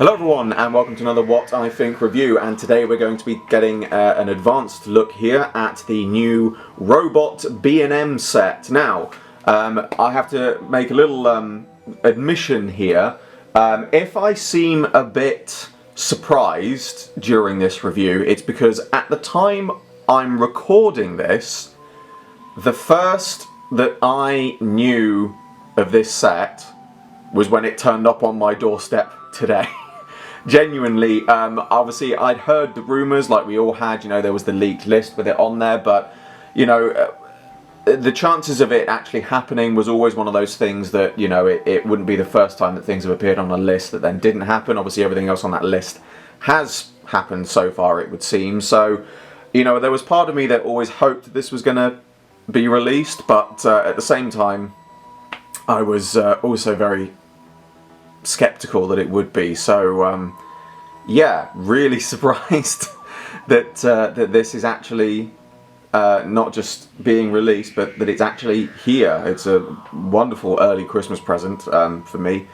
Hello everyone and welcome to another What I Think review, and today we're going to be getting an advanced look here at the new Robot B&M set. Now, I have to make a little admission here. If I seem a bit surprised during this review, it's because at the time I'm recording this, the first that I knew of this set was when it turned up on my doorstep today. Genuinely, obviously I'd heard the rumours like we all had, you know, there was the leaked list with it on there, but, you know, the chances of it actually happening was always one of those things that, you know, it wouldn't be the first time that things have appeared on a list that then didn't happen. Obviously everything else on that list has happened so far, it would seem. So, you know, there was part of me that always hoped that this was going to be released, but at the same time, I was also very skeptical that it would be. So yeah, really surprised that that this is actually not just being released, but that it's actually here. It's a wonderful early Christmas present for me.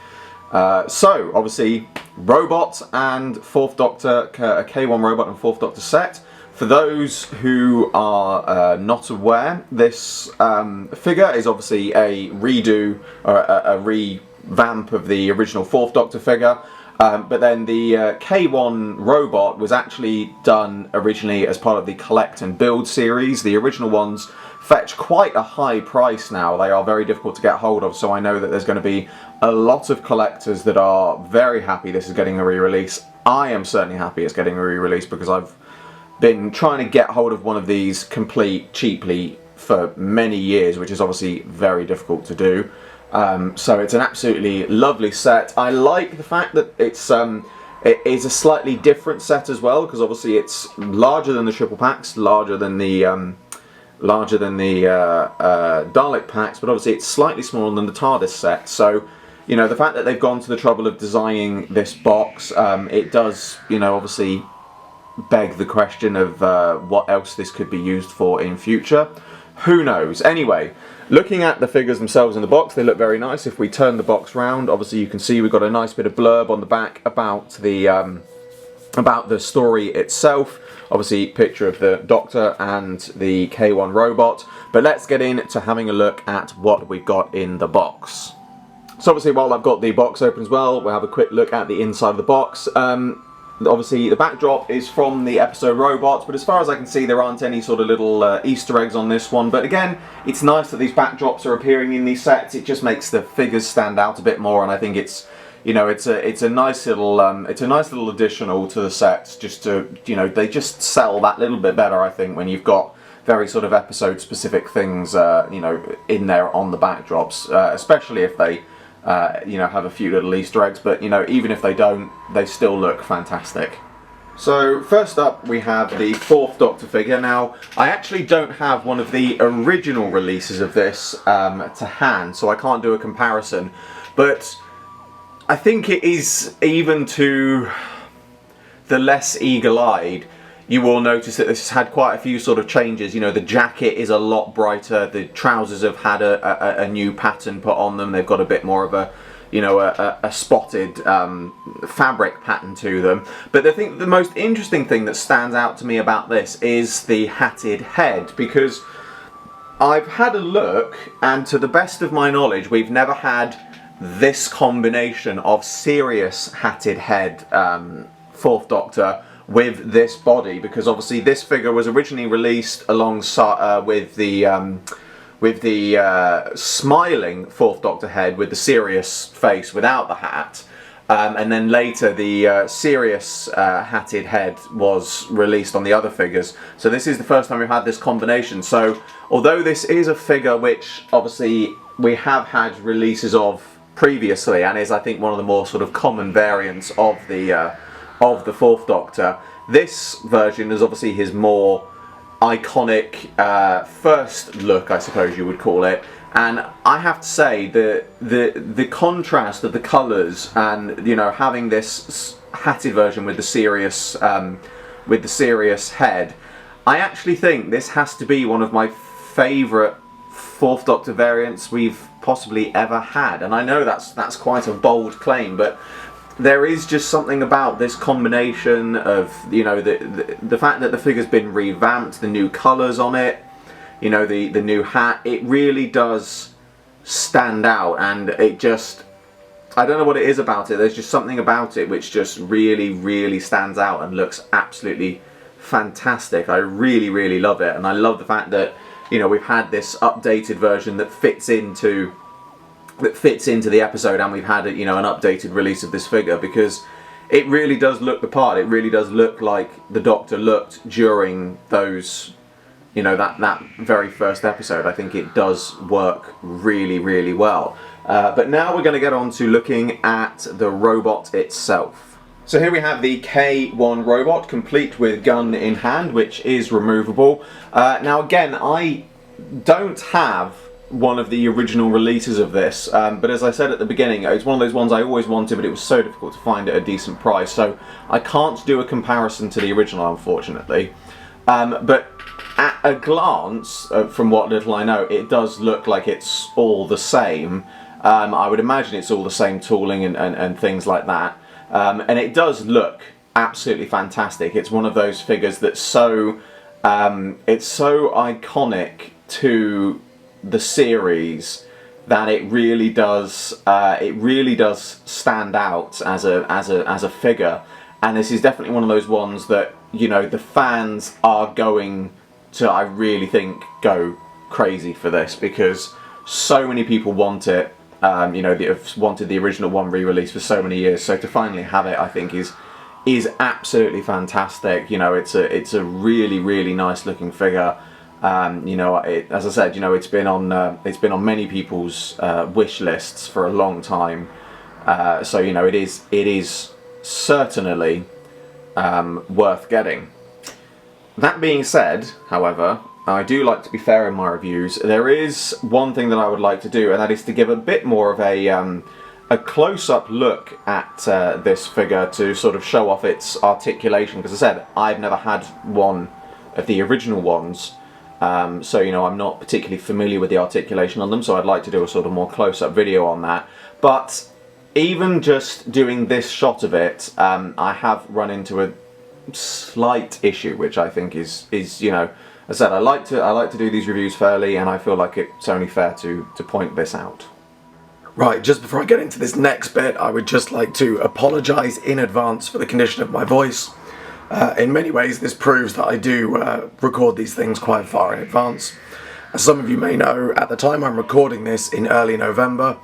So obviously Robot and 4th Doctor, a K1 Robot and 4th Doctor set. For those who are not aware, this figure is obviously a redo or a revamp of the original 4th Doctor figure, but then the K1 Robot was actually done originally as part of the Collect and Build series. The original ones fetch quite a high price now. They are very difficult to get hold of, so I know that there's going to be a lot of collectors that are very happy this is getting a re-release. I am certainly happy it's getting a re-release because I've been trying to get hold of one of these complete cheaply for many years, which is obviously very difficult to do. So it's an absolutely lovely set. I like the fact that it is a slightly different set as well, because obviously it's larger than the triple packs, larger than the Dalek packs, but obviously it's slightly smaller than the TARDIS set. So, you know, the fact that they've gone to the trouble of designing this box, it does, you know, obviously beg the question of what else this could be used for in future. Who knows? Anyway, looking at the figures themselves in the box, they look very nice. If we turn the box round, obviously you can see we've got a nice bit of blurb on the back about the story itself. Obviously, picture of the Doctor and the K1 Robot. But let's get into having a look at what we've got in the box. So obviously, while I've got the box open as well, we'll have a quick look at the inside of the box. Obviously the backdrop is from the episode Robots, but as far as I can see there aren't any sort of little Easter eggs on this one. But again, it's nice that these backdrops are appearing in these sets. It just makes the figures stand out a bit more, and I think it's, you know, it's a nice little additional to the sets. Just to, you know, they just sell that little bit better, I think, when you've got very sort of episode specific things you know, in there on the backdrops, especially if they you know, have a few little Easter eggs, but, you know, even if they don't, they still look fantastic. So first up we have the 4th Doctor figure. Now, I actually don't have one of the original releases of this to hand, so I can't do a comparison, but I think it is, even to the less eagle-eyed, you will notice that this has had quite a few sort of changes. You know, the jacket is a lot brighter, the trousers have had a new pattern put on them, they've got a bit more of a, you know, a spotted fabric pattern to them. But I think the most interesting thing that stands out to me about this is the hatted head, because I've had a look, and to the best of my knowledge, we've never had this combination of serious hatted head 4th Doctor with this body, because obviously this figure was originally released alongside with the smiling 4th Doctor head with the serious face without the hat, and then later the serious hatted head was released on the other figures. So this is the first time we've had this combination. So although this is a figure which obviously we have had releases of previously, and is, I think, one of the more sort of common variants of the 4th Doctor, this version is obviously his more iconic first look, I suppose you would call it. And I have to say the contrast of the colours, and, you know, having this hatted version with the serious head, I actually think this has to be one of my favourite 4th Doctor variants we've possibly ever had. And I know that's quite a bold claim, but there is just something about this combination of, you know, the fact that the figure's been revamped, the new colours on it, you know, the new hat, it really does stand out, and it just, I don't know what it is about it, there's just something about it which just really stands out and looks absolutely fantastic. I really love it, and I love the fact that, you know, we've had this updated version that fits into the episode, and we've had, you know, an updated release of this figure, because it really does look the part. It really does look like the Doctor looked during those, you know, that very first episode. I think it does work really well. But now we're going to get on to looking at the robot itself. So here we have the K1 robot, complete with gun in hand, which is removable. Now again, I don't have one of the original releases of this, but as I said at the beginning, it's one of those ones I always wanted, but it was so difficult to find at a decent price, so I can't do a comparison to the original, unfortunately. But at a glance, from what little I know, it does look like it's all the same. I would imagine it's all the same tooling and things like that. And it does look absolutely fantastic. It's one of those figures that's so, it's so iconic to the series that it really does stand out as a figure. And this is definitely one of those ones that, you know, the fans are going to, I really think, go crazy for this, because so many people want it. You know, have wanted the original one re-released for so many years, so to finally have it, I think is absolutely fantastic. You know, it's a really nice looking figure. You know, as I said, you know, it's been on many people's wish lists for a long time. So you know, it is certainly worth getting. That being said, however, I do like to be fair in my reviews. There is one thing that I would like to do, and that is to give a bit more of a close-up look at this figure, to sort of show off its articulation, because as I said, I've never had one of the original ones, so you know, I'm not particularly familiar with the articulation on them, so I'd like to do a sort of more close-up video on that. But even just doing this shot of it, I have run into a slight issue, which I think is you know, as I said, I like to do these reviews fairly, and I feel like it's only fair to point this out. Right, just before I get into this next bit, I would just like to apologise in advance for the condition of my voice. In many ways, this proves that I do record these things quite far in advance. As some of you may know, at the time I'm recording this in early November,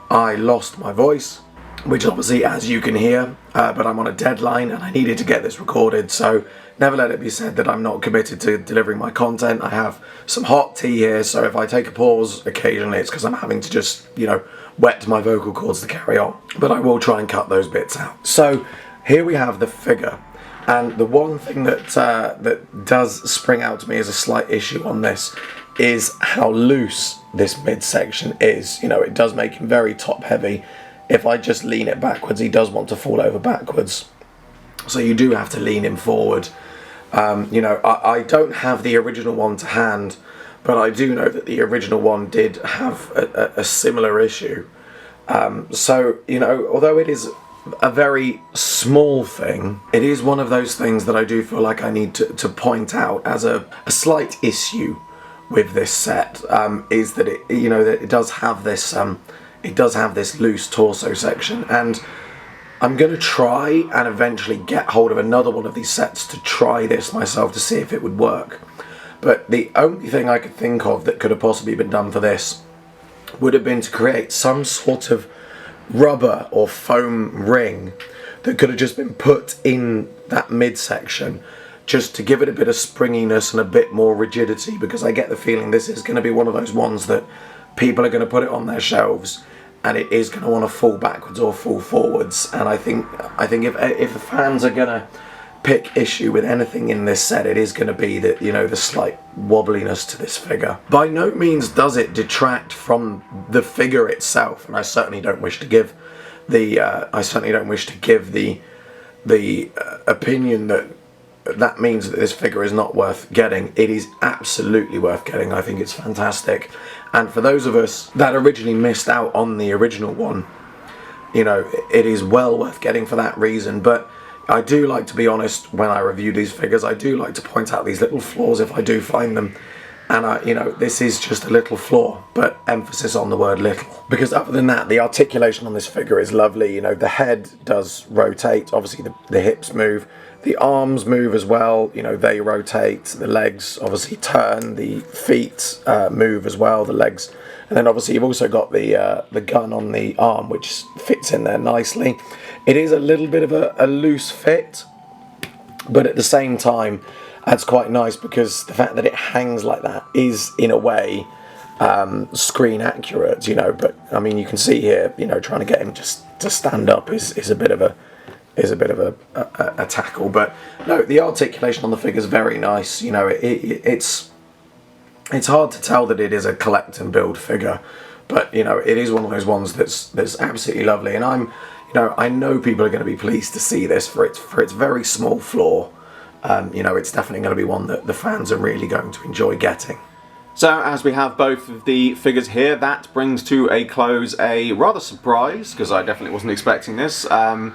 I lost my voice, which obviously, as you can hear, but I'm on a deadline and I needed to get this recorded, so never let it be said that I'm not committed to delivering my content. I have some hot tea here, so if I take a pause occasionally, it's because I'm having to just, you know, wet my vocal cords to carry on. But I will try and cut those bits out. So here we have the figure, and the one thing that that does spring out to me as a slight issue on this is how loose this midsection is. You know, it does make him very top heavy. If I just lean it backwards, he does want to fall over backwards. So you do have to lean him forward. You know, I don't have the original one to hand, but I do know that the original one did have a similar issue. So, you know, although it is a very small thing, it is one of those things that I do feel like I need to point out as a slight issue with this set, is that it, you know, that it does have this loose torso section, and I'm going to try and eventually get hold of another one of these sets to try this myself to see if it would work. But the only thing I could think of that could have possibly been done for this would have been to create some sort of rubber or foam ring that could have just been put in that midsection, just to give it a bit of springiness and a bit more rigidity, because I get the feeling this is going to be one of those ones that people are going to put it on their shelves and it is going to want to fall backwards or fall forwards. And I think if the fans are going to pick issue with anything in this set, it is going to be that, you know, the slight wobbliness to this figure. By no means does it detract from the figure itself, and I certainly don't wish to give the opinion that means that this figure is not worth getting. It is absolutely worth getting. I think it's fantastic. And for those of us that originally missed out on the original one, you know, it is well worth getting for that reason. But I do like to be honest when I review these figures. I do like to point out these little flaws if I do find them. And you know, this is just a little flaw, but emphasis on the word little. Because other than that, the articulation on this figure is lovely. You know, the head does rotate. Obviously, the hips move. The arms move as well. You know, they rotate. The legs obviously turn. The feet move as well. The legs. And then obviously you've also got the gun on the arm, which fits in there nicely. It is a little bit of a loose fit, but at the same time, that's quite nice because the fact that it hangs like that is, in a way, screen accurate, you know. But I mean, you can see here, you know, trying to get him just to stand up is a bit of a tackle. But no, the articulation on the figure is very nice. You know, it's hard to tell that it is a collect and build figure, but you know, it is one of those ones that's absolutely lovely. And I know people are going to be pleased to see this for its very small flaw. You know, it's definitely going to be one that the fans are really going to enjoy getting. So as we have both of the figures here, that brings to a close a rather surprise, because I definitely wasn't expecting this, what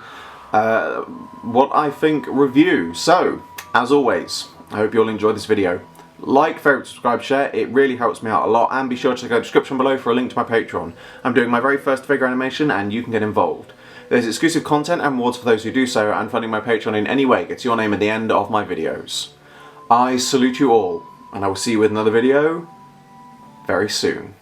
I think review. So, as always, I hope you all enjoyed this video. Like, favourite, subscribe, share, it really helps me out a lot, and be sure to check out the description below for a link to my Patreon. I'm doing my very first figure animation and you can get involved. There's exclusive content and rewards for those who do so, and funding my Patreon in any way gets your name at the end of my videos. I salute you all, and I will see you with another video very soon.